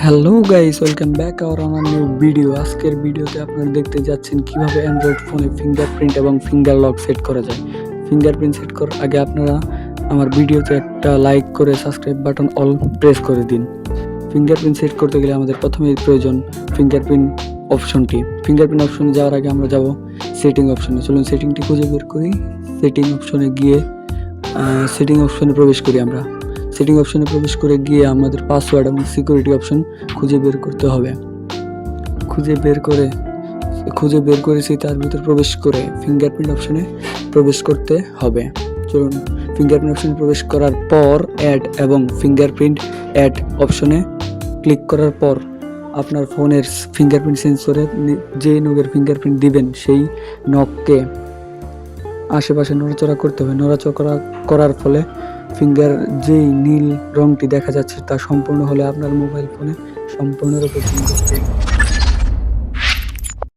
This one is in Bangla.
Hello guys, welcome back hour on new video. আজকের ভিডিওতে আপনারা দেখতে যাচ্ছেন কিভাবে অ্যান্ড্রয়েড ফোনে ফিঙ্গারপ্রিন্ট এবং ফিঙ্গার লক সেট করা যায়। ফিঙ্গারপ্রিন্ট সেট করার আগে আপনারা আমার ভিডিওতে একটা লাইক করে সাবস্ক্রাইব বাটন অল প্রেস করে দিন। ফিঙ্গারপ্রিন্ট সেট করতে গেলে আমাদের প্রথমেই প্রয়োজন ফিঙ্গারপ্রিন্ট অপশনটি। ফিঙ্গারপ্রিন্ট অপশনে যাওয়ার আগে আমরা যাব সেটিং অপশনে। চলুন সেটিংটি খুঁজে বের করি। সেটিং অপশনে গিয়ে সেটিং অপশনে প্রবেশ করি। আমরা সেটিং অপশনে প্রবেশ করে গিয়ে আমাদের পাসওয়ার্ড এবং সিকিউরিটি অপশন খুঁজে বের করতে হবে। খুঁজে বের করেছি, তার ভিতর প্রবেশ করে ফিঙ্গারপ্রিন্ট অপশনে প্রবেশ করতে হবে। চলুন ফিঙ্গারপ্রিন্ট অপশনে প্রবেশ করার পর অ্যাড এবং ফিঙ্গারপ্রিন্ট অ্যাড অপশনে ক্লিক করার পর আপনার ফোনের ফিঙ্গারপ্রিন্ট সেন্সরে যে নখের ফিঙ্গারপ্রিন্ট দিবেন সেই নখকে আশেপাশে নড়াচড়া করতে হবে। নড়াচড়া করার ফলে ফিঙ্গার যেই নীল রংটি দেখা যাচ্ছে তা সম্পূর্ণ হলে আপনার মোবাইল ফোনে সম্পূর্ণরূপে ফিঙ্গারপ্রিন্ট